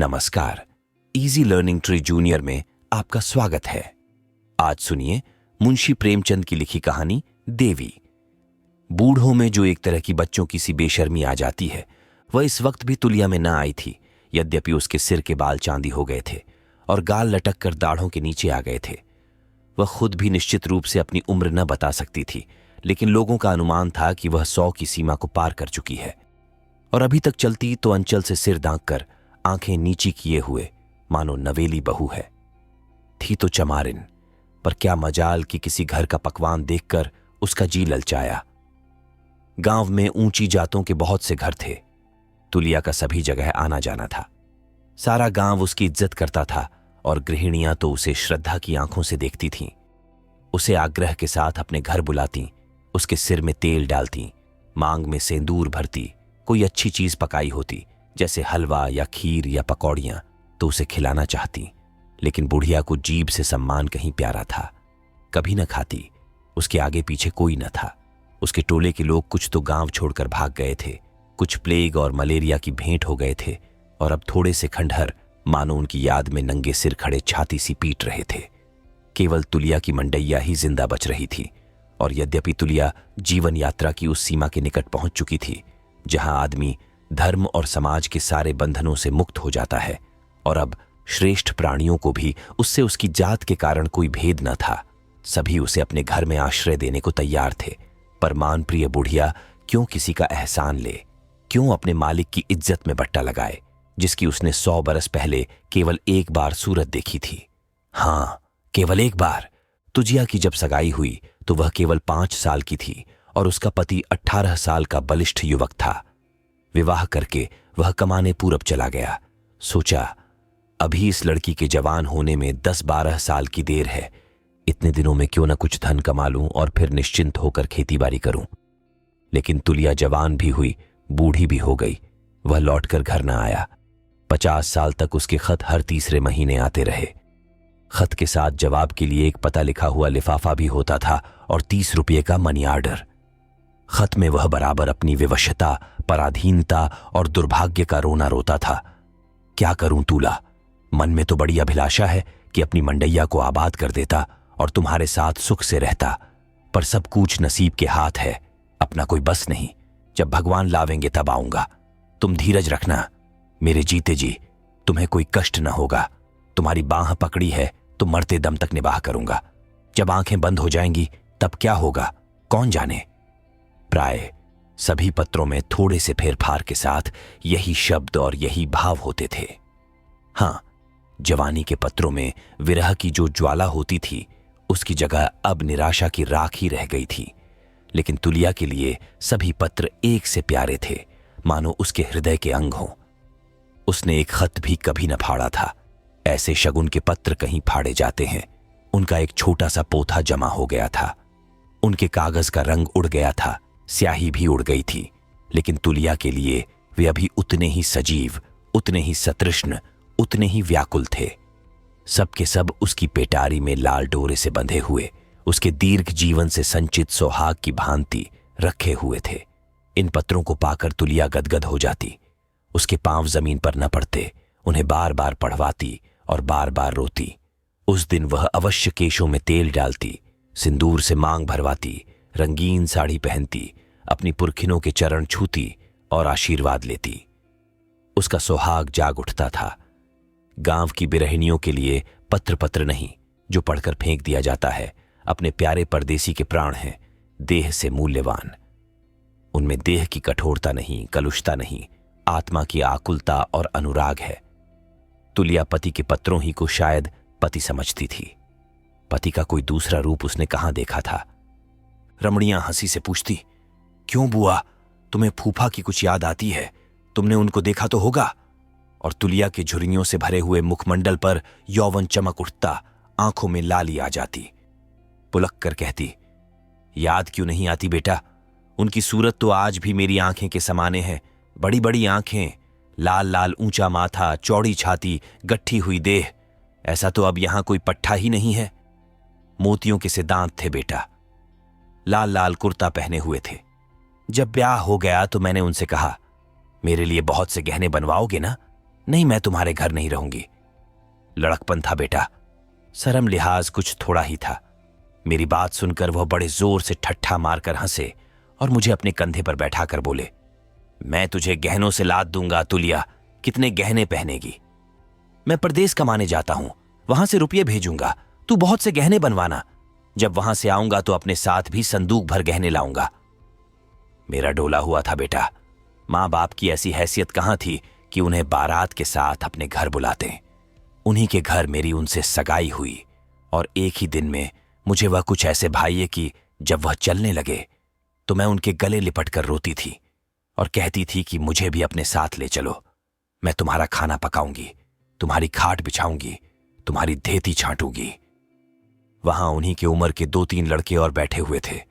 नमस्कार। Easy learning tree junior में आपका स्वागत है। आज सुनिए मुंशी प्रेमचंद की लिखी कहानी देवी। बूढ़ों में जो एक तरह की बच्चों की सी बेशर्मी आ जाती है, वह इस वक्त भी तुलिया में न आई थी। यद्यपि उसके सिर के बाल चांदी हो गए थे और गाल लटक कर दाढ़ों के नीचे आ गए थे। वह खुद भी निश्चित रूप से अपनी उम्र न बता सकती थी, लेकिन लोगों का अनुमान था कि वह 100 की सीमा को पार कर चुकी है और अभी तक चलती तो अंचल से सिर दांग कर आंखें नीची किए हुए मानो नवेली बहू है। थी तो चमारिन, पर क्या मजाल कि किसी घर का पकवान देखकर उसका जी ललचाया। गांव में ऊंची जातों के बहुत से घर थे। तुलिया का सभी जगह आना जाना था। सारा गांव उसकी इज्जत करता था और गृहिणियां तो उसे श्रद्धा की आंखों से देखती थीं। उसे आग्रह के साथ अपने घर बुलाती, उसके सिर में तेल डालती, मांग में सेंदूर भरती, कोई अच्छी चीज पकाई होती जैसे हलवा या खीर या पकौड़ियां तो उसे खिलाना चाहती। लेकिन बुढ़िया को जीभ से सम्मान कहीं प्यारा था। कभी न खाती, उसके आगे पीछे कोई न था। उसके टोले के लोग कुछ तो गांव छोड़कर भाग गए थे, कुछ प्लेग और मलेरिया की भेंट हो गए थे और अब थोड़े से खंडहर मानो उनकी याद में नंगे सिर खड़े छाती सी पीट रहे थे। केवल तुलिया की मंडैया ही जिंदा बच रही थी। और यद्यपि तुलिया जीवन यात्रा की उस सीमा के निकट पहुंच चुकी थी जहां आदमी धर्म और समाज के सारे बंधनों से मुक्त हो जाता है और अब श्रेष्ठ प्राणियों को भी उससे उसकी जात के कारण कोई भेद न था। सभी उसे अपने घर में आश्रय देने को तैयार थे। पर मानप्रिय बुढ़िया क्यों किसी का एहसान ले, क्यों अपने मालिक की इज्जत में बट्टा लगाए जिसकी उसने 100 बरस पहले केवल एक बार सूरत देखी थी। हाँ, केवल एक बार। तुजिया की जब सगाई हुई तो वह केवल 5 साल की थी और उसका पति 18 साल का बलिष्ठ युवक था। विवाह करके वह कमाने पूरब चला गया। सोचा, अभी इस लड़की के जवान होने में 10-12 साल की देर है। इतने दिनों में क्यों न कुछ धन कमा लूं और फिर निश्चिंत होकर खेतीबाड़ी करूं। लेकिन तुलिया जवान भी हुई, बूढ़ी भी हो गई। वह लौटकर घर न आया। 50 साल तक उसके खत हर तीसरे महीने आते रहे। खत के साथ जवाब के लिए एक पता लिखा हुआ लिफाफा भी होता था और 30 रुपये का मनी ऑर्डर। खत में वह बराबर अपनी विवशता, पराधीनता और दुर्भाग्य का रोना रोता था। क्या करूं तूला, मन में तो बड़ी अभिलाषा है कि अपनी मंडैया को आबाद कर देता और तुम्हारे साथ सुख से रहता, पर सब कुछ नसीब के हाथ है। अपना कोई बस नहीं। जब भगवान लावेंगे तब आऊंगा। तुम धीरज रखना मेरे जीते जी, तुम्हें कोई कष्ट न होगा। तुम्हारी बाह पकड़ी है तो मरते दम तक निभाह करूंगा। जब आंखें बंद हो जाएंगी तब क्या होगा कौन जाने। प्राय सभी पत्रों में थोड़े से फेरफार के साथ यही शब्द और यही भाव होते थे। हाँ, जवानी के पत्रों में विरह की जो ज्वाला होती थी उसकी जगह अब निराशा की राख ही रह गई थी। लेकिन तुलिया के लिए सभी पत्र एक से प्यारे थे, मानो उसके हृदय के अंग हों। उसने एक खत भी कभी न फाड़ा था। ऐसे शगुन के पत्र कहीं फाड़े जाते हैं। उनका एक छोटा सा पोथा जमा हो गया था। उनके कागज का रंग उड़ गया था, स्याही भी उड़ गई थी। लेकिन तुलिया के लिए वे अभी उतने ही सजीव, उतने ही सतृष्ण, उतने ही व्याकुल थे। सब के सब उसकी पेटारी में लाल डोरे से बंधे हुए, उसके दीर्घ जीवन से संचित सौहाग की भांति रखे हुए थे। इन पत्रों को पाकर तुलिया गदगद हो जाती। उसके पांव जमीन पर न पड़ते, उन्हें बार बार पढ़वाती और बार बार रोती। उस दिन वह अवश्य केशों में तेल डालती, सिंदूर से मांग भरवाती, रंगीन साड़ी पहनती, अपनी पुरखिनों के चरण छूती और आशीर्वाद लेती। उसका सुहाग जाग उठता था। गांव की बिरहिनियों के लिए पत्र पत्र नहीं जो पढ़कर फेंक दिया जाता है। अपने प्यारे परदेसी के प्राण हैं, देह से मूल्यवान। उनमें देह की कठोरता नहीं, कलुषता नहीं, आत्मा की आकुलता और अनुराग है। तुलिया पति के पत्रों ही को शायद पति समझती थी। पति का कोई दूसरा रूप उसने कहां देखा था। रमणियां हंसी से पूछती, क्यों बुआ, तुम्हें फूफा की कुछ याद आती है? तुमने उनको देखा तो होगा। और तुलिया के झुर्रियों से भरे हुए मुखमंडल पर यौवन चमक उठता, आंखों में लाली आ जाती। पुलक कर कहती, याद क्यों नहीं आती बेटा? उनकी सूरत तो आज भी मेरी आंखें के समाने है। बड़ी बड़ी आंखें, लाल लाल ऊंचा माथा, चौड़ी छाती, गट्ठी हुई देह। ऐसा तो अब यहां कोई पट्ठा ही नहीं है। मोतियों के से दांत थे बेटा। लाल लाल कुर्ता पहने हुए थे। जब ब्याह हो गया तो मैंने उनसे कहा, मेरे लिए बहुत से गहने बनवाओगे ना? नहीं, मैं तुम्हारे घर नहीं रहूंगी। लड़कपन था बेटा, शर्म लिहाज कुछ थोड़ा ही था। मेरी बात सुनकर वह बड़े जोर से ठट्ठा मारकर हंसे और मुझे अपने कंधे पर बैठाकर बोले, मैं तुझे गहनों से लाद दूंगा तुलिया, कितने गहने पहनेगी? मैं परदेश कमाने जाता हूं, वहां से रुपये भेजूंगा, तू बहुत से गहने बनवाना। जब वहां से आऊंगा तो अपने साथ भी संदूक भर गहने लाऊंगा। मेरा डोला हुआ था बेटा। मां बाप की ऐसी हैसियत कहां थी कि उन्हें बारात के साथ अपने घर बुलाते। उन्हीं के घर मेरी उनसे सगाई हुई और एक ही दिन में मुझे वह कुछ ऐसे भाइये कि जब वह चलने लगे तो मैं उनके गले लिपट कर रोती थी और कहती थी कि मुझे भी अपने साथ ले चलो। मैं तुम्हारा खाना पकाऊंगी, तुम्हारी खाट बिछाऊंगी, तुम्हारी धेती छांटूंगी। वहां उन्हीं के उम्र के 2-3 लड़के और बैठे हुए थे।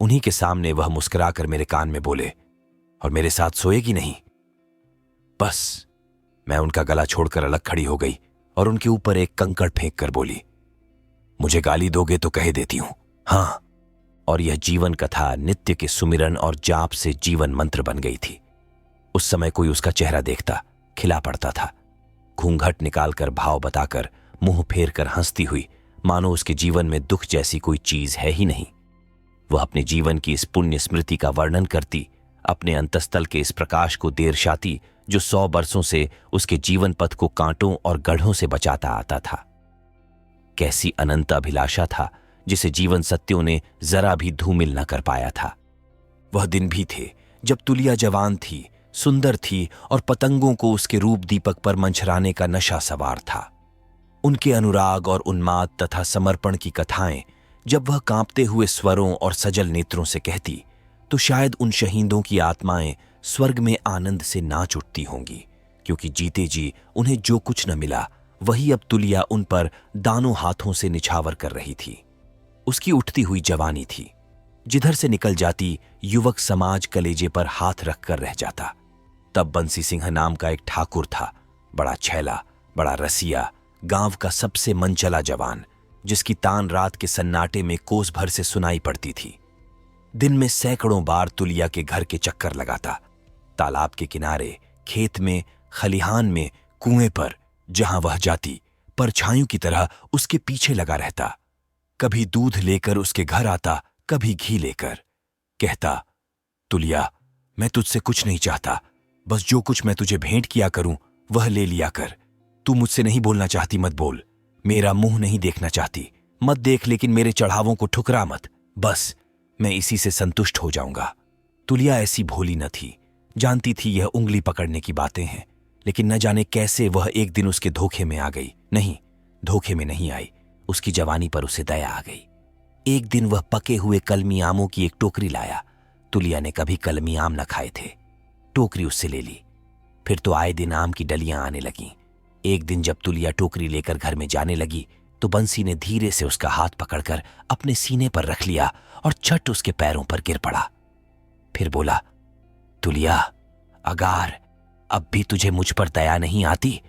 उन्हीं के सामने वह मुस्कुराकर मेरे कान में बोले, और मेरे साथ सोएगी नहीं? बस मैं उनका गला छोड़कर अलग खड़ी हो गई और उनके ऊपर एक कंकड़ फेंक कर बोली, मुझे गाली दोगे तो कह देती हूं, हाँ। और यह जीवन कथा नित्य के सुमिरन और जाप से जीवन मंत्र बन गई थी। उस समय कोई उसका चेहरा देखता खिला पड़ता था। घूंघट निकालकर भाव बताकर मुंह फेर कर हंसती हुई, मानो उसके जीवन में दुख जैसी कोई चीज है ही नहीं। वह अपने जीवन की इस पुण्य स्मृति का वर्णन करती, अपने अंतस्तल के इस प्रकाश को देरशाती जो 100 बरसों से उसके जीवन पथ को कांटों और गढ़ों से बचाता आता था। कैसी अनंत अभिलाषा था जिसे जीवन सत्यों ने जरा भी धूमिल न कर पाया था। वह दिन भी थे जब तुलिया जवान थी, सुंदर थी और पतंगों को उसके रूप दीपक पर मंझराने का नशा सवार था। उनके अनुराग और उन्माद तथा समर्पण की कथाएं जब वह कांपते हुए स्वरों और सजल नेत्रों से कहती तो शायद उन शहीदों की आत्माएं स्वर्ग में आनंद से नाच उठती होंगी, क्योंकि जीते जी उन्हें जो कुछ न मिला वही अब तुलिया उन पर दानों हाथों से निछावर कर रही थी। उसकी उठती हुई जवानी थी, जिधर से निकल जाती युवक समाज कलेजे पर हाथ रखकर रह जाता। तब बंसी सिंह नाम का एक ठाकुर था, बड़ा छैला, बड़ा रसिया, गांव का सबसे मनचला जवान, जिसकी तान रात के सन्नाटे में कोस भर से सुनाई पड़ती थी। दिन में सैकड़ों बार तुलिया के घर के चक्कर लगाता, तालाब के किनारे, खेत में, खलिहान में, कुएं पर, जहां वह जाती परछाइयों की तरह उसके पीछे लगा रहता। कभी दूध लेकर उसके घर आता, कभी घी लेकर। कहता, तुलिया, मैं तुझसे कुछ नहीं चाहता, बस जो कुछ मैं तुझे भेंट किया करूं वह ले लिया कर। तू मुझसे नहीं बोलना चाहती मत बोल, मेरा मुंह नहीं देखना चाहती मत देख, लेकिन मेरे चढ़ावों को ठुकरा मत, बस मैं इसी से संतुष्ट हो जाऊंगा। तुलिया ऐसी भोली न थी, जानती थी यह उंगली पकड़ने की बातें हैं, लेकिन न जाने कैसे वह एक दिन उसके धोखे में आ गई। नहीं, धोखे में नहीं आई, उसकी जवानी पर उसे दया आ गई। एक दिन वह पके हुए कलमी आमों की एक टोकरी लाया। तुलिया ने कभी कलमी आम न खाए थे। टोकरी उससे ले ली। फिर तो आए दिन आम की डलियां आने लगीं। एक दिन जब तुलिया टोकरी लेकर घर में जाने लगी तो बंसी ने धीरे से उसका हाथ पकड़कर अपने सीने पर रख लिया और झट उसके पैरों पर गिर पड़ा। फिर बोला, तुलिया, अगार अब भी तुझे मुझ पर दया नहीं आती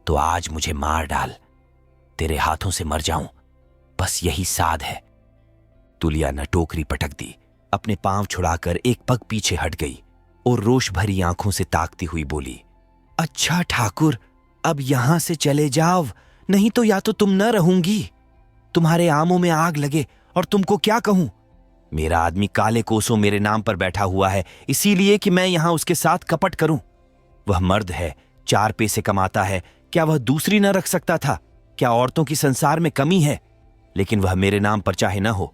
तो आज मुझे मार डाल, तेरे हाथों से मर जाऊं, बस यही साध है। तुलिया ने टोकरी पटक दी, अपने पांव छुड़ाकर एक पग पीछे हट गई और रोष भरी आंखों से ताकती हुई बोली, अच्छा ठाकुर, अब यहां से चले जाओ, नहीं तो या तो तुम न रहूंगी, तुम्हारे आमों में आग लगे और तुमको क्या कहूं। मेरा आदमी काले कोसों मेरे नाम पर बैठा हुआ है, इसीलिए कि मैं यहां उसके साथ कपट करूं। वह मर्द है, 4 पैसे कमाता है, क्या वह दूसरी न रख सकता था? क्या औरतों की संसार में कमी है? लेकिन वह मेरे नाम पर चाहे न हो।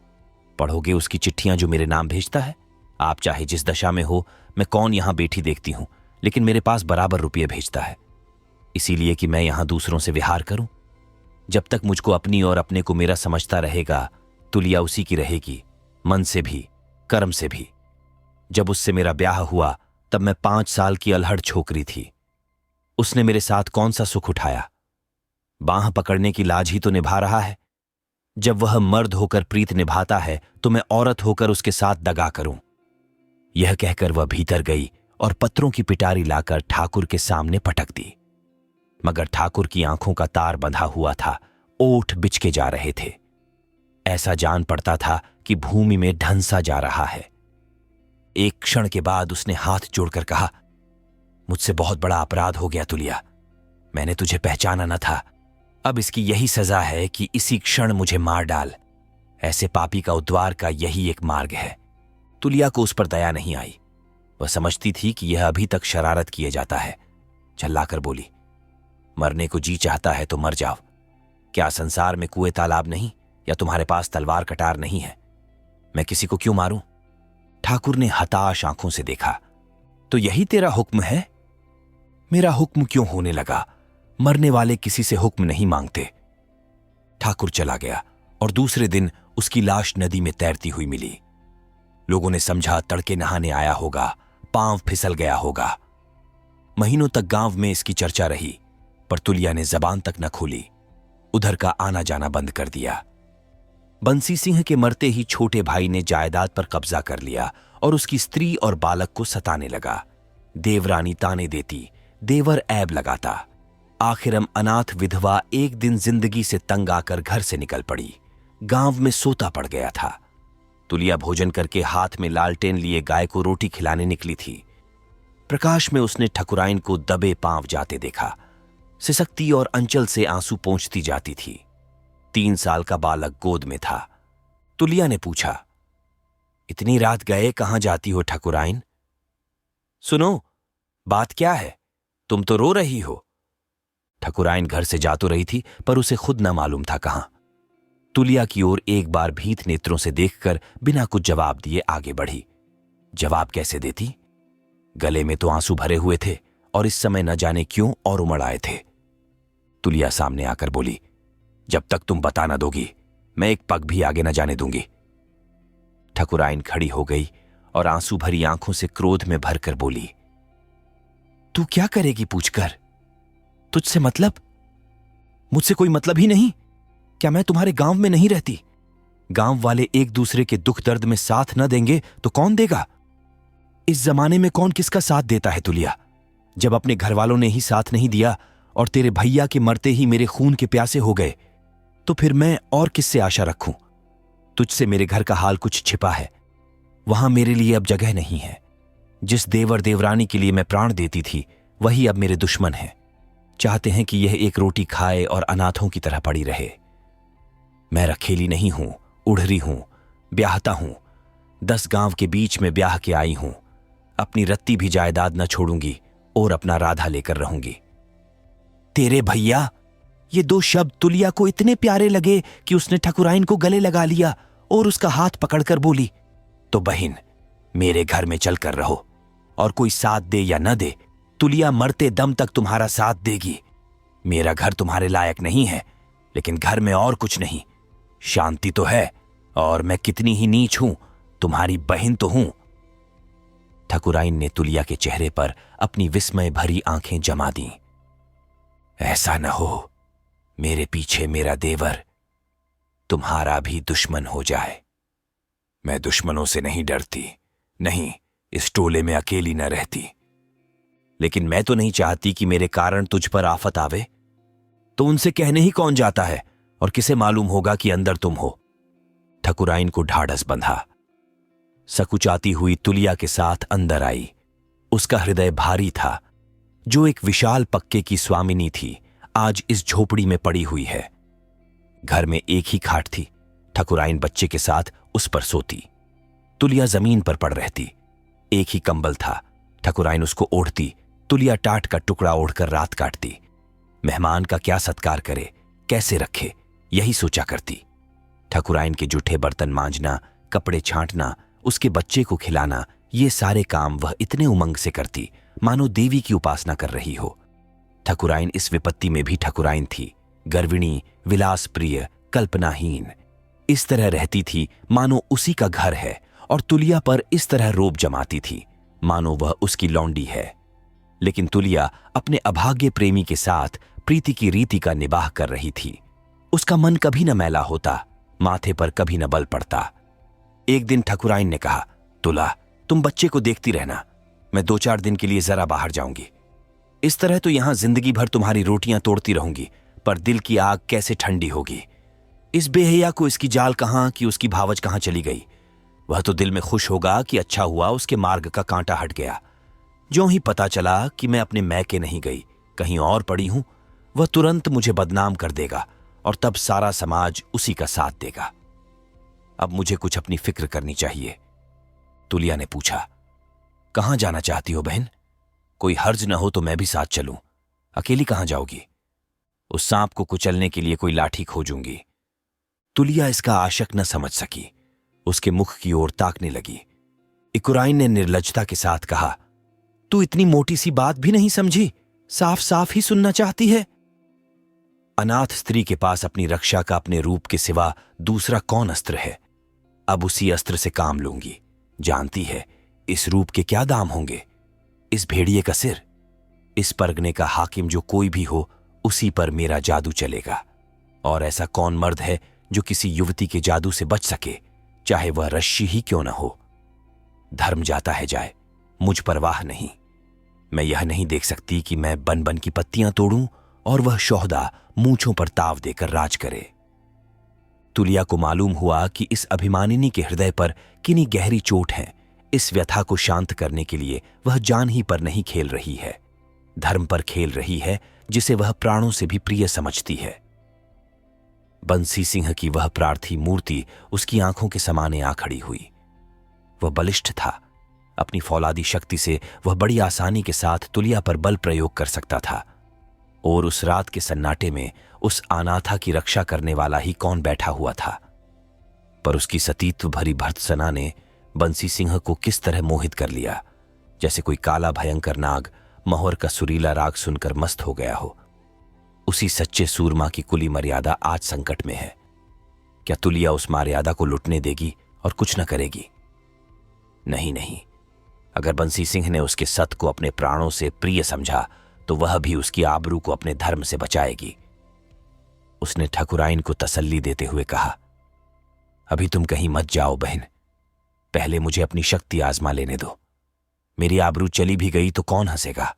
पढ़ोगे उसकी चिट्ठियां जो मेरे नाम भेजता है? आप चाहे जिस दशा में हो, मैं कौन यहां बैठी देखती हूं, लेकिन मेरे पास बराबर रुपये भेजता है, इसीलिए कि मैं यहां दूसरों से विहार करूं। जब तक मुझको अपनी और अपने को मेरा समझता रहेगा, तुलिया उसी की रहेगी, मन से भी, कर्म से भी। जब उससे मेरा ब्याह हुआ तब मैं 5 साल की अलहड़ छोकरी थी। उसने मेरे साथ कौन सा सुख उठाया? बांह पकड़ने की लाज ही तो निभा रहा है। जब वह मर्द होकर प्रीत निभाता है तो मैं औरत होकर उसके साथ दगा करूं। यह कहकर वह भीतर गई और पत्रों की पिटारी लाकर ठाकुर के सामने पटक दी। मगर ठाकुर की आंखों का तार बंधा हुआ था, ओठ बिचके जा रहे थे। ऐसा जान पड़ता था कि भूमि में ढंसा जा रहा है। एक क्षण के बाद उसने हाथ जोड़कर कहा, मुझसे बहुत बड़ा अपराध हो गया तुलिया, मैंने तुझे पहचाना न था। अब इसकी यही सजा है कि इसी क्षण मुझे मार डाल। ऐसे पापी का उद्धार का यही एक मार्ग है। तुलिया को उस पर दया नहीं आई। वह समझती थी कि यह अभी तक शरारत किए जाता है। चिल्लाकर बोली, मरने को जी चाहता है तो मर जाओ। क्या संसार में कुएं तालाब नहीं, या तुम्हारे पास तलवार कटार नहीं है? मैं किसी को क्यों मारूं? ठाकुर ने हताश आंखों से देखा। तो यही तेरा हुक्म है? मेरा हुक्म क्यों होने लगा? मरने वाले किसी से हुक्म नहीं मांगते। ठाकुर चला गया और दूसरे दिन उसकी लाश नदी में तैरती हुई मिली। लोगों ने समझा तड़के नहाने आया होगा, पांव फिसल गया होगा। महीनों तक गांव में इसकी चर्चा रही, पर तुलिया ने जबान तक न खोली। उधर का आना जाना बंद कर दिया। बंसी सिंह के मरते ही छोटे भाई ने जायदाद पर कब्जा कर लिया और उसकी स्त्री और बालक को सताने लगा। देवरानी ताने देती, देवर ऐब लगाता। आखिरम अनाथ विधवा एक दिन जिंदगी से तंग आकर घर से निकल पड़ी। गांव में सोता पड़ गया था। तुलिया भोजन करके हाथ में लालटेन लिए गाय को रोटी खिलाने निकली थी। प्रकाश में उसने ठकुराइन को दबे पांव जाते देखा। सिसकती और अंचल से आंसू पोंछती जाती थी। 3 साल का बालक गोद में था। तुलिया ने पूछा, इतनी रात गए कहां जाती हो ठकुराइन? सुनो, बात क्या है? तुम तो रो रही हो। ठकुराइन घर से जा तो रही थी, पर उसे खुद न मालूम था कहां। तुलिया की ओर एक बार भीत नेत्रों से देखकर बिना कुछ जवाब दिए आगे बढ़ी। जवाब कैसे देती? गले में तो आंसू भरे हुए थे और इस समय न जाने क्यों और उमड़ आए थे। तुलिया सामने आकर बोली, जब तक तुम बता न दोगी, मैं एक पग भी आगे न जाने दूंगी। ठकुराइन खड़ी हो गई और आंसू भरी आंखों से क्रोध में भरकर बोली, तू क्या करेगी पूछकर? तुझसे मतलब? मुझसे कोई मतलब ही नहीं? क्या मैं तुम्हारे गांव में नहीं रहती? गांव वाले एक दूसरे के दुख दर्द में साथ न देंगे तो कौन देगा? इस जमाने में कौन किसका साथ देता है तुलिया? जब अपने घर वालों ने ही साथ नहीं दिया और तेरे भैया के मरते ही मेरे खून के प्यासे हो गए, तो फिर मैं और किससे आशा रखूं? तुझसे मेरे घर का हाल कुछ छिपा है। वहां मेरे लिए अब जगह नहीं है। जिस देवर देवरानी के लिए मैं प्राण देती थी, वही अब मेरे दुश्मन हैं। चाहते हैं कि यह एक रोटी खाए और अनाथों की तरह पड़ी रहे। मैं रखेली नहीं हूं, उड़हरी हूं, ब्याहता हूं। 10 गांव के बीच में ब्याह के आई हूं। अपनी रत्ती भी जायदाद न छोड़ूंगी और अपना राधा लेकर रहूंगी। तेरे भैया? ये 2 शब्द तुलिया को इतने प्यारे लगे कि उसने ठकुराइन को गले लगा लिया और उसका हाथ पकड़कर बोली, तो बहन, मेरे घर में चलकर रहो, और कोई साथ दे या न दे, तुलिया मरते दम तक तुम्हारा साथ देगी। मेरा घर तुम्हारे लायक नहीं है, लेकिन घर में और कुछ नहीं। शांति तो है, और मैं कितनी ही नीच हूं, तुम्हारी बहन तो हूं। ठकुराइन ने तुलिया के चेहरे पर अपनी विस्मय भरी आंखें जमा दी। ऐसा न हो मेरे पीछे मेरा देवर तुम्हारा भी दुश्मन हो जाए। मैं दुश्मनों से नहीं डरती, नहीं, इस टोले में अकेली न रहती। लेकिन मैं तो नहीं चाहती कि मेरे कारण तुझ पर आफत आवे। तो उनसे कहने ही कौन जाता है, और किसे मालूम होगा कि अंदर तुम हो? ठकुराइन को ढाढ़स बंधा। सकुचाती हुई तुलिया के साथ अंदर आई। उसका हृदय भारी था। जो एक विशाल पक्के की स्वामिनी थी, आज इस झोपड़ी में पड़ी हुई है। घर में एक ही खाट थी। ठकुराइन बच्चे के साथ उस पर सोती। तुलिया जमीन पर पड़ रहती। एक ही कंबल था। ठकुराइन उसको ओढ़ती। तुलिया टाट का टुकड़ा ओढ़कर रात काटती। मेहमान का क्या सत्कार करे, कैसे रखे, यही सोचा करती। ठकुराइन के जूठे बर्तन मांजना, कपड़े छांटना, उसके बच्चे को खिलाना, ये सारे काम वह इतने उमंग से करती मानो देवी की उपासना कर रही हो। ठकुराइन इस विपत्ति में भी ठकुराइन थी, गर्विणी, विलास प्रिय, कल्पनाहीन। इस तरह रहती थी मानो उसी का घर है, और तुलिया पर इस तरह रोब जमाती थी मानो वह उसकी लौंडी है। लेकिन तुलिया अपने अभाग्य प्रेमी के साथ प्रीति की रीति का निबाह कर रही थी। उसका मन कभी न मैला होता, माथे पर कभी न बल पड़ता। एक दिन ठकुराइन ने कहा, तुला, तुम बच्चे को देखती रहना, मैं 2-4 दिन के लिए जरा बाहर जाऊंगी। इस तरह तो यहां जिंदगी भर तुम्हारी रोटियां तोड़ती रहूंगी, पर दिल की आग कैसे ठंडी होगी। इस बेहया को इसकी जाल कहां कि उसकी भावज कहां चली गई। वह तो दिल में खुश होगा कि अच्छा हुआ उसके मार्ग का कांटा हट गया। ज्यों ही पता चला कि मैं अपने मैके नहीं गई, कहीं और पड़ी हूं, वह तुरंत मुझे बदनाम कर देगा और तब सारा समाज उसी का साथ देगा। अब मुझे कुछ अपनी फिक्र करनी चाहिए। तुलिया ने पूछा, कहां जाना चाहती हो बहन? कोई हर्ज न हो तो मैं भी साथ चलूं। अकेली कहां जाओगी? उस सांप को कुचलने के लिए कोई लाठी खोजूंगी। तुलिया इसका आशक न समझ सकी। उसके मुख की ओर ताकने लगी। इकुराइन ने निर्लज्जता के साथ कहा, तू इतनी मोटी सी बात भी नहीं समझी, साफ साफ ही सुनना चाहती है। अनाथ स्त्री के पास अपनी रक्षा का अपने रूप के सिवा दूसरा कौन अस्त्र है? अब उसी अस्त्र से काम लूंगी। जानती है इस रूप के क्या दाम होंगे? इस भेड़िए का सिर। इस परगने का हाकिम जो कोई भी हो, उसी पर मेरा जादू चलेगा। और ऐसा कौन मर्द है जो किसी युवती के जादू से बच सके, चाहे वह रश्मि ही क्यों न हो? धर्म जाता है जाए, मुझ परवाह नहीं। मैं यह नहीं देख सकती कि मैं बन बन की पत्तियां तोड़ूं और वह शोहदा मूंछों पर ताव देकर राज करे। तुलिया को मालूम हुआ कि इस अभिमानिनी के हृदय पर कितनी गहरी चोट है। इस व्यथा को शांत करने के लिए वह जान ही पर नहीं खेल रही है, धर्म पर खेल रही है, जिसे वह प्राणों से भी प्रिय समझती है। बंसी सिंह की वह प्रार्थी मूर्ति उसकी आंखों के समाने आ खड़ी हुई। वह बलिष्ठ था। अपनी फौलादी शक्ति से वह बड़ी आसानी के साथ तुलिया पर बल प्रयोग कर सकता था। और उस रात के सन्नाटे में उस अनाथा की रक्षा करने वाला ही कौन बैठा हुआ था? पर उसकी सतीत्व भरी भर्त्सना ने बंसी सिंह को किस तरह मोहित कर लिया, जैसे कोई काला भयंकर नाग मोहर का सुरीला राग सुनकर मस्त हो गया हो। उसी सच्चे सूरमा की कुली मर्यादा आज संकट में है। क्या तुलिया उस मर्यादा को लुटने देगी और कुछ न करेगी? नहीं नहीं, अगर बंसी सिंह ने उसके सत को अपने प्राणों से प्रिय समझा तो वह भी उसकी आबरू को अपने धर्म से बचाएगी। उसने ठकुराइन को तसल्ली देते हुए कहा, अभी तुम कहीं मत जाओ बहन, पहले मुझे अपनी शक्ति आजमा लेने दो। मेरी आबरू चली भी गई तो कौन हंसेगा?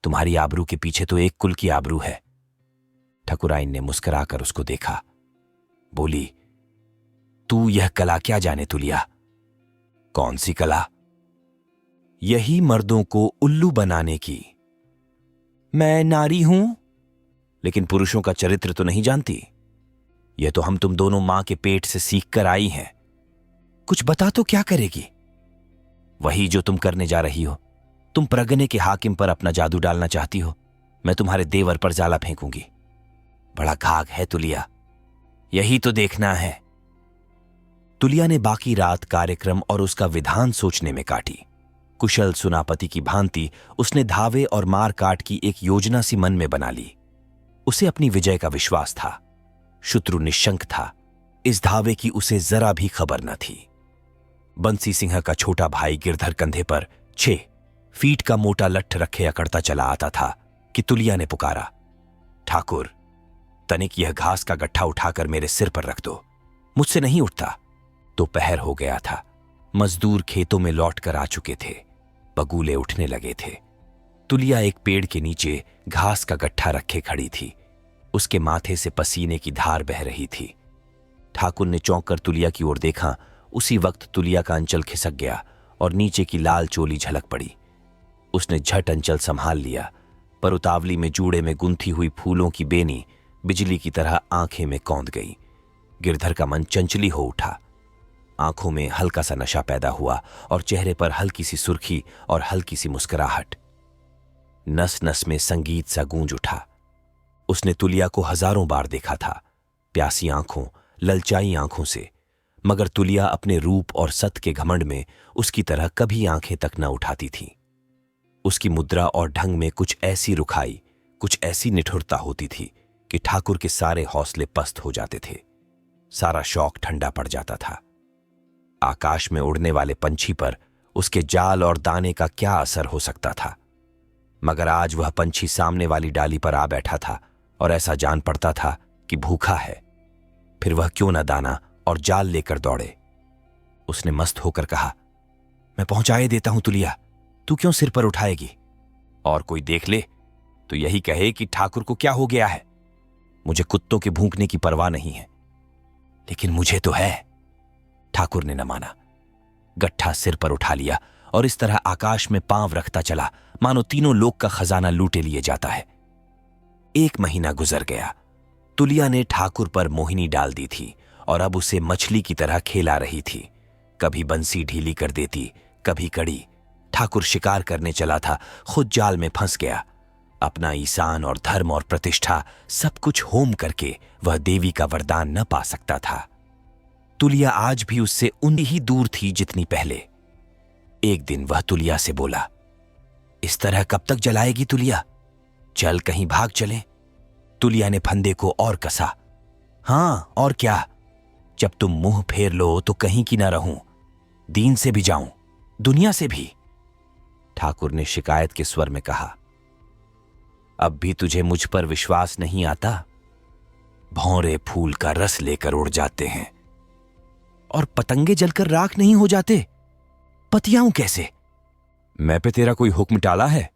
तुम्हारी आबरू के पीछे तो एक कुल की आबरू है। ठकुराइन ने मुस्कुराकर उसको देखा, बोली, तू यह कला क्या जाने तुलिया? कौन सी कला? यही मर्दों को उल्लू बनाने की। मैं नारी हूं, लेकिन पुरुषों का चरित्र तो नहीं जानती। यह तो हम तुम दोनों मां के पेट से सीख कर आई हैं। कुछ बता तो क्या करेगी? वही जो तुम करने जा रही हो। तुम प्रगने के हाकिम पर अपना जादू डालना चाहती हो। मैं तुम्हारे देवर पर जाला फेंकूंगी। बड़ा घाघ है तुलिया, यही तो देखना है। तुलिया ने बाकी रात कार्यक्रम और उसका विधान सोचने में काटी। कुशल सुनापति की भांति उसने धावे और मार काट की एक योजना सी मन में बना ली। उसे अपनी विजय का विश्वास था। शत्रु निशंक था। इस धावे की उसे जरा भी खबर न थी। बंसी सिंह का छोटा भाई गिरधर कंधे पर 6 फीट का मोटा लट्ठ रखे अकड़ता चला आता था कि तुलिया ने पुकारा, ठाकुर, तनिक यह घास का गट्ठा उठाकर मेरे सिर पर रख दो, मुझसे नहीं उठता। दोपहर हो गया था। मजदूर खेतों में लौट कर आ चुके थे। बगुले उठने लगे थे। तुलिया एक पेड़ के नीचे घास का गट्ठा रखे खड़ी थी। उसके माथे से पसीने की धार बह रही थी। ठाकुर ने चौंक कर तुलिया की ओर देखा। उसी वक्त तुलिया का अंचल खिसक गया और नीचे की लाल चोली झलक पड़ी। उसने झट अंचल संभाल लिया, पर उतावली में जूड़े में गुंथी हुई फूलों की बेनी बिजली की तरह आंखें में कौंध गई। गिरधर का मन चंचली हो उठा। आंखों में हल्का सा नशा पैदा हुआ और चेहरे पर हल्की सी सुर्खी और हल्की सी मुस्कुराहट। नस नस में संगीत सा गूंज उठा। उसने तुलिया को हजारों बार देखा था, प्यासी आंखों, ललचाई आंखों से, मगर तुलिया अपने रूप और सत के घमंड में उसकी तरह कभी आंखें तक न उठाती थी। उसकी मुद्रा और ढंग में कुछ ऐसी रुखाई, कुछ ऐसी निठुरता होती थी कि ठाकुर के सारे हौसले पस्त हो जाते थे। सारा शौक ठंडा पड़ जाता था। आकाश में उड़ने वाले पंछी पर उसके जाल और दाने का क्या असर हो सकता था? मगर आज वह पंछी सामने वाली डाली पर आ बैठा था और ऐसा जान पड़ता था कि भूखा है। फिर वह क्यों न दाना और जाल लेकर दौड़े। उसने मस्त होकर कहा, मैं पहुंचाए देता हूं तुलिया, तू क्यों सिर पर उठाएगी? और कोई देख ले तो यही कहे कि ठाकुर को क्या हो गया है। मुझे कुत्तों के भूंकने की परवाह नहीं है, लेकिन मुझे तो है। ठाकुर ने न माना। गट्ठा सिर पर उठा लिया और इस तरह आकाश में पांव रखता चला मानो तीनों लोक का खजाना लूटे लिए जाता है। 1 महीना गुजर गया। तुलिया ने ठाकुर पर मोहिनी डाल दी थी और अब उसे मछली की तरह खेला रही थी। कभी बंसी ढीली कर देती, कभी कड़ी। ठाकुर शिकार करने चला था, खुद जाल में फंस गया। अपना ईसान और धर्म और प्रतिष्ठा सब कुछ होम करके वह देवी का वरदान न पा सकता था। तुलिया आज भी उससे उतनी ही दूर थी जितनी पहले। एक दिन वह तुलिया से बोला, इस तरह कब तक जलाएगी तुलिया? चल कहीं भाग चले। तुलिया ने फंदे को और कसा। हाँ और क्या, जब तुम मुंह फेर लो तो कहीं की ना रहूं, दीन से भी जाऊं, दुनिया से भी। ठाकुर ने शिकायत के स्वर में कहा, अब भी तुझे मुझ पर विश्वास नहीं आता? भौरे फूल का रस लेकर उड़ जाते हैं और पतंगे जलकर राख नहीं हो जाते, पतियाऊं कैसे? मैं पे तेरा कोई हुक्म टाला है?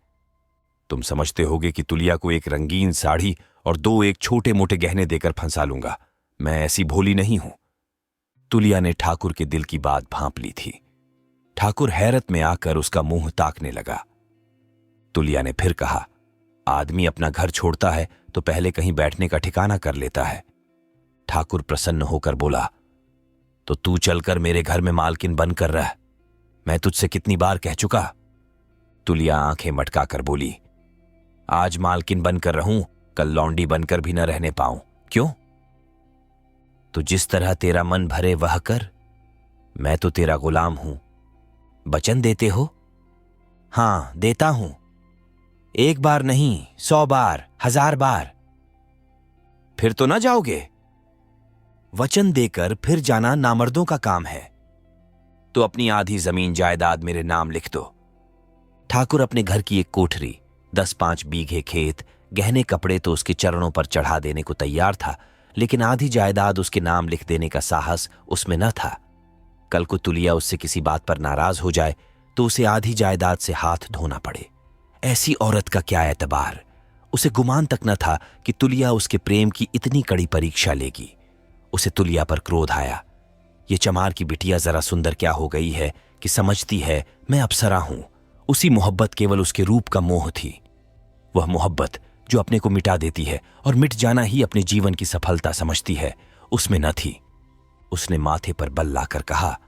तुम समझते होगे कि तुलिया को एक रंगीन साड़ी और 2 एक छोटे मोटे गहने देकर फंसा लूंगा। मैं ऐसी भोली नहीं हूं। तुलिया ने ठाकुर के दिल की बात भांप ली थी। ठाकुर हैरत में आकर उसका मुंह ताकने लगा। तुलिया ने फिर कहा, आदमी अपना घर छोड़ता है तो पहले कहीं बैठने का ठिकाना कर लेता है। ठाकुर प्रसन्न होकर बोला, तो तू चलकर मेरे घर में मालकिन बनकर रह। मैं तुझसे कितनी बार कह चुका। तुलिया आंखें मटकाकर बोली, आज मालकिन बनकर रहूं, कल लौंडी बनकर भी न रहने पाऊं। क्यों? तो जिस तरह तेरा मन भरे वह कर। मैं तो तेरा गुलाम हूं। वचन देते हो? हां देता हूं। 1 बार नहीं, 100 बार, 1000 बार। फिर तो ना जाओगे? वचन देकर फिर जाना नामर्दों का काम है। तो अपनी आधी जमीन जायदाद मेरे नाम लिख दो। ठाकुर अपने घर की एक कोठरी, 10-5 बीघे खेत, गहने कपड़े तो उसके चरणों पर चढ़ा देने को तैयार था, लेकिन आधी जायदाद उसके नाम लिख देने का साहस उसमें न था। कल को तुलिया उससे किसी बात पर नाराज हो जाए तो उसे आधी जायदाद से हाथ धोना पड़े। ऐसी औरत का क्या एतबार। उसे गुमान तक न था कि तुलिया उसके प्रेम की इतनी कड़ी परीक्षा लेगी। उसे तुलिया पर क्रोध आया। ये चमार की बिटिया जरा सुंदर क्या हो गई है कि समझती है मैं अप्सरा हूं। उसी मोहब्बत केवल उसके रूप का मोह थी। वह मोहब्बत जो अपने को मिटा देती है और मिट जाना ही अपने जीवन की सफलता समझती है, उसमें न थी। उसने माथे पर बल लाकर कहा,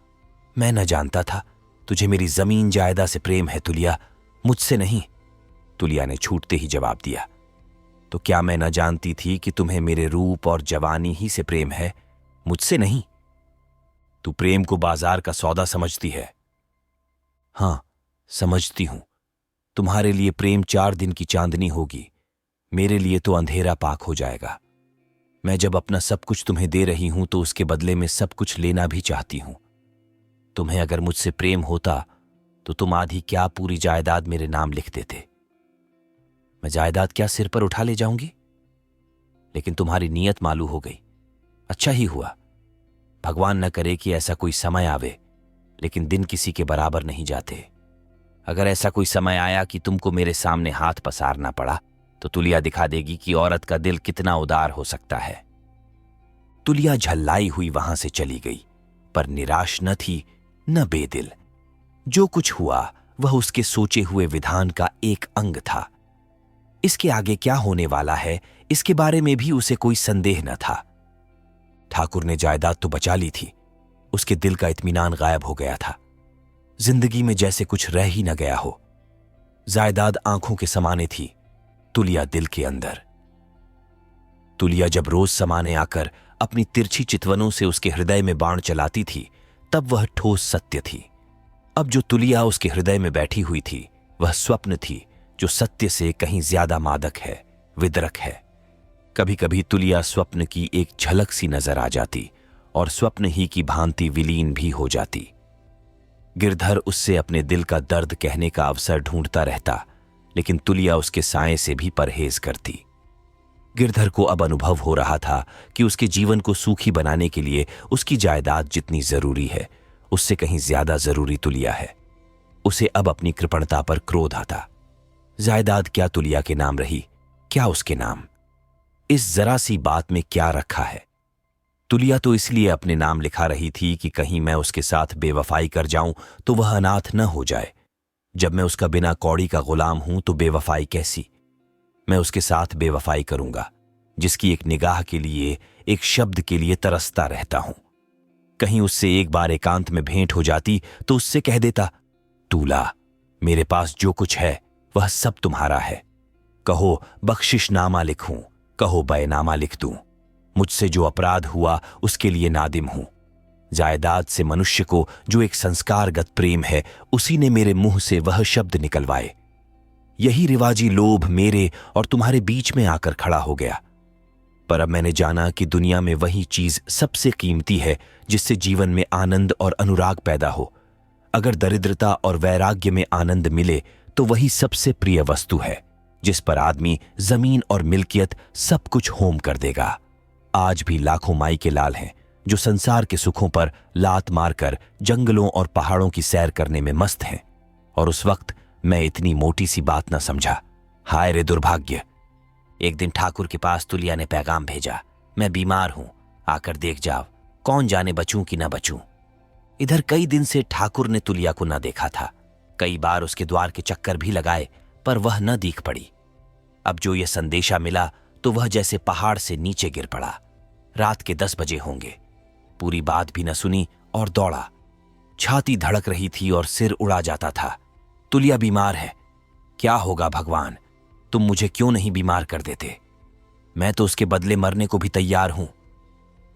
मैं न जानता था तुझे मेरी जमीन जायदाद से प्रेम है तुलिया, मुझसे नहीं। तुलिया ने छूटते ही जवाब दिया, तो क्या मैं न जानती थी कि तुम्हें मेरे रूप और जवानी ही से प्रेम है, मुझसे नहीं? तू प्रेम को बाजार का सौदा समझती है। हां समझती हूं। तुम्हारे लिए प्रेम 4 दिन की चांदनी होगी, मेरे लिए तो अंधेरा पाक हो जाएगा। मैं जब अपना सब कुछ तुम्हें दे रही हूं तो उसके बदले में सब कुछ लेना भी चाहती हूं। तुम्हें अगर मुझसे प्रेम होता तो तुम आधी क्या पूरी जायदाद मेरे नाम लिख देते। मैं जायदाद क्या सिर पर उठा ले जाऊंगी? लेकिन तुम्हारी नीयत मालूम हो गई। अच्छा ही हुआ। भगवान न करे कि ऐसा कोई समय आवे, लेकिन दिन किसी के बराबर नहीं जाते। अगर ऐसा कोई समय आया कि तुमको मेरे सामने हाथ पसारना पड़ा तो तुलिया दिखा देगी कि औरत का दिल कितना उदार हो सकता है। तुलिया झल्लाई हुई वहां से चली गई, पर निराश न थी न बेदिल। जो कुछ हुआ वह उसके सोचे हुए विधान का एक अंग था। इसके आगे क्या होने वाला है इसके बारे में भी उसे कोई संदेह न था। ठाकुर ने जायदाद तो बचा ली थी, उसके दिल का इत्मीनान गायब हो गया था। जिंदगी में जैसे कुछ रह ही न गया हो। जायदाद आंखों के समाने थी, तुलिया दिल के अंदर। तुलिया जब रोज समाने आकर अपनी तिरछी चितवनों से उसके हृदय में बाण चलाती थी, तब वह ठोस सत्य थी। अब जो तुलिया उसके हृदय में बैठी हुई थी वह स्वप्न थी, जो सत्य से कहीं ज्यादा मादक है, विदरक है। कभी कभी तुलिया स्वप्न की एक झलक सी नजर आ जाती और स्वप्न ही की भांति विलीन भी हो जाती। गिरधर उससे अपने दिल का दर्द कहने का अवसर ढूंढता रहता, लेकिन तुलिया उसके साए से भी परहेज करती। गिरधर को अब अनुभव हो रहा था कि उसके जीवन को सुखी बनाने के लिए उसकी जायदाद जितनी जरूरी है, उससे कहीं ज्यादा जरूरी तुलिया है। उसे अब अपनी कृपणता पर क्रोध आता। जायदाद क्या तुलिया के नाम रही, क्या उसके नाम? इस जरा सी बात में क्या रखा है? तुलिया तो इसलिए अपने नाम लिखा रही थी कि कहीं मैं उसके साथ बेवफाई कर जाऊं तो वह अनाथ न हो जाए। जब मैं उसका बिना कौड़ी का गुलाम हूं तो बेवफाई कैसी? मैं उसके साथ बेवफाई करूंगा, जिसकी एक निगाह के लिए, एक शब्द के लिए तरसता रहता हूं। कहीं उससे एक बार एकांत में भेंट हो जाती तो उससे कह देता, तूला, मेरे पास जो कुछ है वह सब तुम्हारा है। कहो बख्शिशनामा लिखूं, कहो बैनामा लिख दूं। मुझसे जो अपराध हुआ उसके लिए नादिम हूं। जायदाद से मनुष्य को जो एक संस्कारगत प्रेम है, उसी ने मेरे मुंह से वह शब्द निकलवाए। यही रिवाजी लोभ मेरे और तुम्हारे बीच में आकर खड़ा हो गया। पर अब मैंने जाना कि दुनिया में वही चीज सबसे कीमती है जिससे जीवन में आनंद और अनुराग पैदा हो। अगर दरिद्रता और वैराग्य में आनंद मिले तो वही सबसे प्रिय वस्तु है, जिस पर आदमी जमीन और मिल्कियत सब कुछ होम कर देगा। आज भी लाखों माई के लाल हैं जो संसार के सुखों पर लात मारकर जंगलों और पहाड़ों की सैर करने में मस्त हैं। और उस वक्त मैं इतनी मोटी सी बात न समझा। हाय रे दुर्भाग्य। एक दिन ठाकुर के पास तुलिया ने पैगाम भेजा, मैं बीमार हूं, आकर देख जाओ, कौन जाने बचूं कि न बचूं। इधर कई दिन से ठाकुर ने तुलिया को न देखा था। कई बार उसके द्वार के चक्कर भी लगाए, पर वह न दिख पड़ी। अब जो यह संदेशा मिला तो वह जैसे पहाड़ से नीचे गिर पड़ा। रात के 10 बजे होंगे। पूरी बात भी न सुनी और दौड़ा। छाती धड़क रही थी और सिर उड़ा जाता था। तुलिया बीमार है। क्या होगा भगवान, तुम मुझे क्यों नहीं बीमार कर देते? मैं तो उसके बदले मरने को भी तैयार हूं।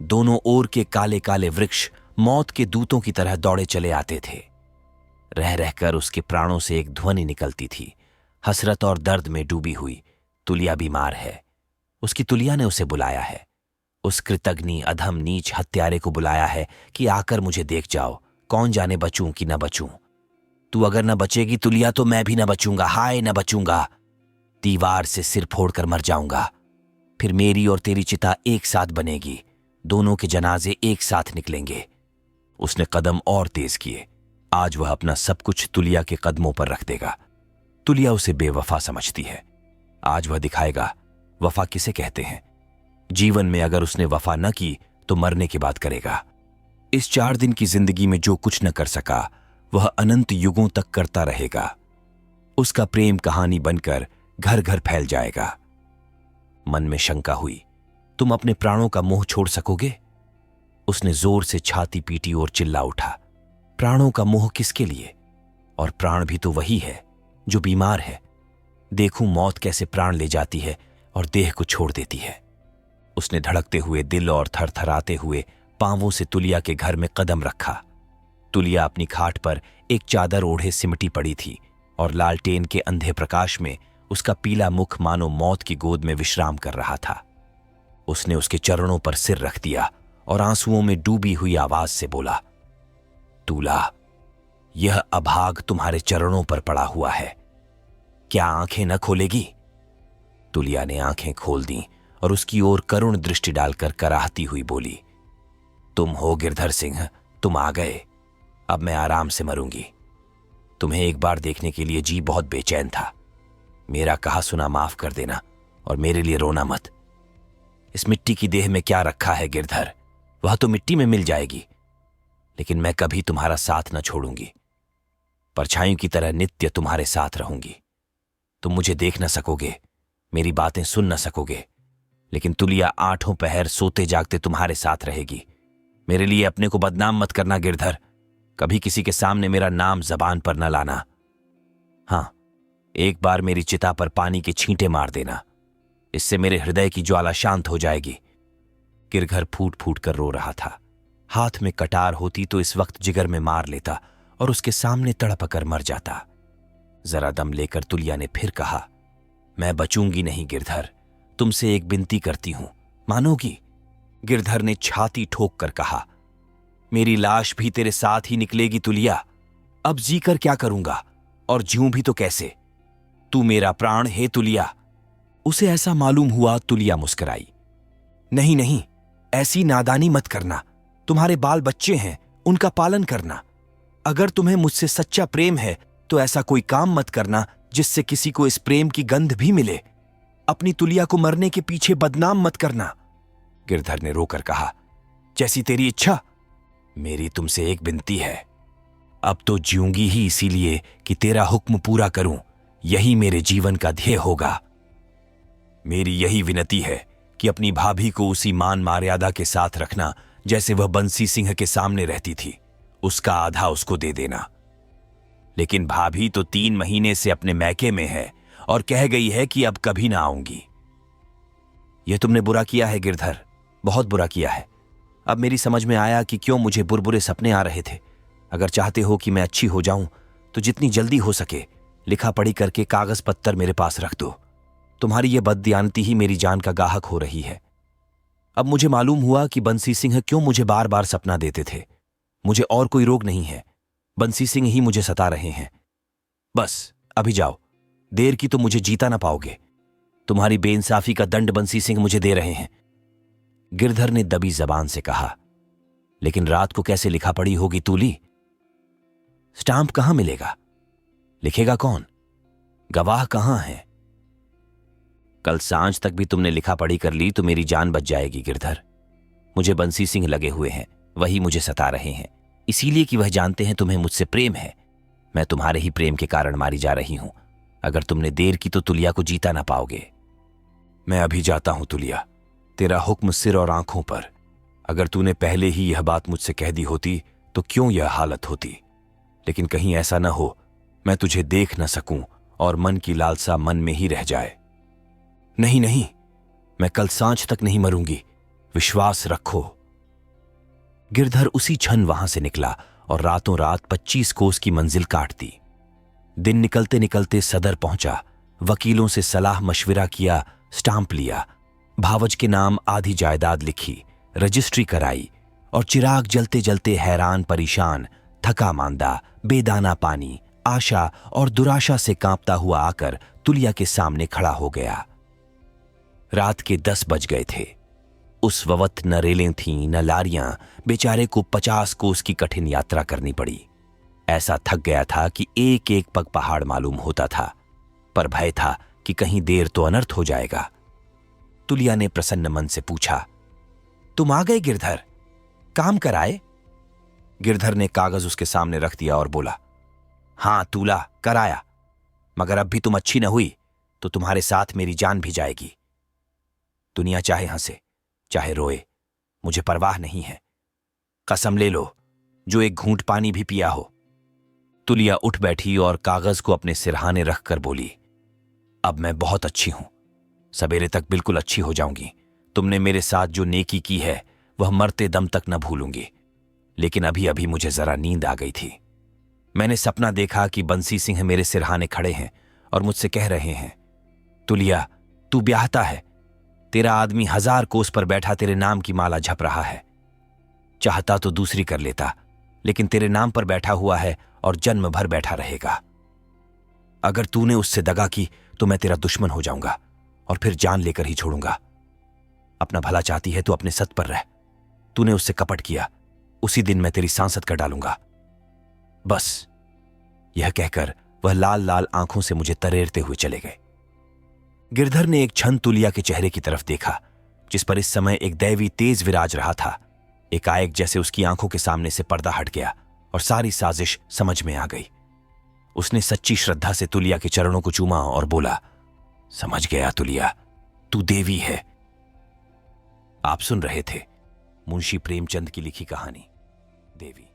दोनों ओर के काले काले वृक्ष मौत के दूतों की तरह दौड़े चले आते थे। रह रहकर उसके प्राणों से एक ध्वनि निकलती थी, हसरत और दर्द में डूबी हुई, तुलिया बीमार है। उसकी तुलिया ने उसे बुलाया है। उस कृतघ्नि अधम नीच हत्यारे को बुलाया है कि आकर मुझे देख जाओ, कौन जाने बचूं कि न बचूं। तू अगर न बचेगी तुलिया तो मैं भी न बचूंगा। हाय न बचूंगा। दीवार से सिर फोड़कर मर जाऊंगा। फिर मेरी और तेरी चिता एक साथ बनेगी। दोनों के जनाजे एक साथ निकलेंगे। उसने कदम और तेज किए। आज वह अपना सब कुछ तुलिया के कदमों पर रख देगा। तुलिया उसे बेवफा समझती है। आज वह दिखाएगा वफा किसे कहते हैं। जीवन में अगर उसने वफा न की तो मरने की बात करेगा। इस 4 दिन की जिंदगी में जो कुछ न कर सका वह अनंत युगों तक करता रहेगा। उसका प्रेम कहानी बनकर घर घर फैल जाएगा। मन में शंका हुई, तुम अपने प्राणों का मोह छोड़ सकोगे? उसने जोर से छाती पीटी और चिल्ला उठा, प्राणों का मोह किसके लिए? और प्राण भी तो वही है जो बीमार है। देखूं मौत कैसे प्राण ले जाती है और देह को छोड़ देती है। उसने धड़कते हुए दिल और थरथराते हुए पांवों से तुलिया के घर में कदम रखा। तुलिया अपनी खाट पर एक चादर ओढ़े सिमटी पड़ी थी और लालटेन के अंधे प्रकाश में उसका पीला मुख मानो मौत की गोद में विश्राम कर रहा था। उसने उसके चरणों पर सिर रख दिया और आंसुओं में डूबी हुई आवाज से बोला, तूला, यह अभाग तुम्हारे चरणों पर पड़ा हुआ है, क्या आंखें न खोलेगी? तुलिया ने आंखें खोल दी और उसकी ओर करुण दृष्टि डालकर कराहती हुई बोली, तुम हो गिरधर सिंह, तुम आ गए। अब मैं आराम से मरूंगी। तुम्हें एक बार देखने के लिए जी बहुत बेचैन था। मेरा कहा सुना माफ कर देना और मेरे लिए रोना मत। इस मिट्टी की देह में क्या रखा है गिरधर, वह तो मिट्टी में मिल जाएगी, लेकिन मैं कभी तुम्हारा साथ न छोड़ूंगी। परछाइयों की तरह नित्य तुम्हारे साथ रहूंगी। तुम मुझे देख न सकोगे, मेरी बातें सुन न सकोगे, लेकिन तुलिया 8 पहर सोते जागते तुम्हारे साथ रहेगी। मेरे लिए अपने को बदनाम मत करना गिरधर। कभी किसी के सामने मेरा नाम जबान पर न लाना। हां, एक बार मेरी चिता पर पानी के छींटे मार देना, इससे मेरे हृदय की ज्वाला शांत हो जाएगी। गिरधर फूट फूट कर रो रहा था। हाथ में कटार होती तो इस वक्त जिगर में मार लेता और उसके सामने तड़पकर मर जाता। जरा दम लेकर तुलिया ने फिर कहा, मैं बचूंगी नहीं गिरधर, तुमसे एक विनती करती हूं, मानोगी? गिरधर ने छाती ठोक कर कहा, मेरी लाश भी तेरे साथ ही निकलेगी तुलिया। अब जीकर क्या करूंगा और ज्यूं भी तो कैसे? तू मेरा प्राण है तुलिया। उसे ऐसा मालूम हुआ तुलिया मुस्कुराई। नहीं नहीं, ऐसी नादानी मत करना। तुम्हारे बाल बच्चे हैं, उनका पालन करना। अगर तुम्हें मुझसे सच्चा प्रेम है तो ऐसा कोई काम मत करना जिससे किसी को इस प्रेम की गंध भी मिले। अपनी तुलिया को मरने के पीछे बदनाम मत करना। गिरधर ने रोकर कहा, जैसी तेरी इच्छा। मेरी तुमसे एक विनती है, अब तो जीऊंगी ही इसीलिए कि तेरा हुक्म पूरा करूं, यही मेरे जीवन का ध्येय होगा। मेरी यही विनती है कि अपनी भाभी को उसी मान मर्यादा के साथ रखना जैसे वह बंसी सिंह के सामने रहती थी। उसका आधा उसको दे देना। लेकिन भाभी तो 3 महीने से अपने मैके में है और कह गई है कि अब कभी ना आऊंगी। यह तुमने बुरा किया है गिरधर, बहुत बुरा किया है। अब मेरी समझ में आया कि क्यों मुझे बुरबुरे सपने आ रहे थे। अगर चाहते हो कि मैं अच्छी हो जाऊं तो जितनी जल्दी हो सके लिखा पढ़ी करके कागज पत्तर मेरे पास रख दो। तुम्हारी यह बददियानती ही मेरी जान का गाहक हो रही है। अब मुझे मालूम हुआ कि बंसी सिंह क्यों मुझे बार बार सपना देते थे। मुझे और कोई रोग नहीं है, बंसी सिंह ही मुझे सता रहे हैं। बस अभी जाओ, देर की तो मुझे जीता ना पाओगे। तुम्हारी बेइंसाफी का दंड बंसी सिंह मुझे दे रहे हैं। गिरधर ने दबी जबान से कहा, लेकिन रात को कैसे लिखा पढ़ी होगी तूली? स्टाम्प कहां मिलेगा? लिखेगा कौन? गवाह कहां है? कल सांझ तक भी तुमने लिखा पढ़ी कर ली तो मेरी जान बच जाएगी गिरधर। मुझे बंसी सिंह लगे हुए हैं, वही मुझे सता रहे हैं, इसीलिए कि वह जानते हैं तुम्हें मुझसे प्रेम है। मैं तुम्हारे ही प्रेम के कारण मारी जा रही हूं। अगर तुमने देर की तो तुलिया को जीता ना पाओगे। मैं अभी जाता हूं तुलिया, तेरा हुक्म सिर और आंखों पर। अगर तूने पहले ही यह बात मुझसे कह दी होती तो क्यों यह हालत होती। लेकिन कहीं ऐसा न हो मैं तुझे देख न सकूं और मन की लालसा मन में ही रह जाए। नहीं नहीं, मैं कल सांझ तक नहीं मरूंगी, विश्वास रखो। गिरधर उसी क्षण वहां से निकला और रातों रात 25 कोस की मंजिल काट दी। दिन निकलते निकलते सदर पहुंचा, वकीलों से सलाह मशविरा किया, स्टाम्प लिया, भावज के नाम आधी जायदाद लिखी, रजिस्ट्री कराई और चिराग जलते जलते हैरान परेशान, थका मांदा, बेदाना पानी, आशा और दुराशा से कांपता हुआ आकर तुलिया के सामने खड़ा हो गया। रात के 10 बज गए थे। उस वक्त न रेलें थीं न लारियां। बेचारे को 50 कोस की कठिन यात्रा करनी पड़ी। ऐसा थक गया था कि एक एक पग पहाड़ मालूम होता था, पर भय था कि कहीं देर तो अनर्थ हो जाएगा। तुलिया ने प्रसन्न मन से पूछा, तुम आ गए गिरधर, काम कराए? गिरधर ने कागज उसके सामने रख दिया और बोला, हां तूला, कराया, मगर अब भी तुम अच्छी न हुई तो तुम्हारे साथ मेरी जान भी जाएगी। दुनिया चाहे हंसे चाहे रोए, मुझे परवाह नहीं है। कसम ले लो जो एक घूंट पानी भी पिया हो। तुलिया उठ बैठी और कागज को अपने सिरहाने रखकर बोली, अब मैं बहुत अच्छी हूं, सवेरे तक बिल्कुल अच्छी हो जाऊंगी। तुमने मेरे साथ जो नेकी की है वह मरते दम तक न भूलूंगी। लेकिन अभी अभी मुझे जरा नींद आ गई थी। मैंने सपना देखा कि बंसी सिंह मेरे सिरहाने खड़े हैं और मुझसे कह रहे हैं, तुलिया तू ब्याहता है, तेरा आदमी 1000 कोस पर बैठा तेरे नाम की माला झप रहा है। चाहता तो दूसरी कर लेता, लेकिन तेरे नाम पर बैठा हुआ है और जन्म भर बैठा रहेगा। अगर तूने उससे दगा की तो मैं तेरा दुश्मन हो जाऊंगा और फिर जान लेकर ही छोड़ूंगा। अपना भला चाहती है तो अपने सत पर रह। तूने उससे कपट किया, उसी दिन मैं तेरी सांसत कर डालूंगा। बस। यह कहकर वह लाल लाल आंखों से मुझे तरेरते हुए चले गए। गिरधर ने एक क्षण तुलिया के चेहरे की तरफ देखा, जिस पर इस समय एक दैवी तेज विराज रहा था। एकाएक जैसे उसकी आंखों के सामने से पर्दा हट गया और सारी साजिश समझ में आ गई। उसने सच्ची श्रद्धा से तुलिया के चरणों को चूमा और बोला, समझ गया तुलिया, तू देवी है। आप सुन रहे थे मुंशी प्रेमचंद की लिखी कहानी देवी।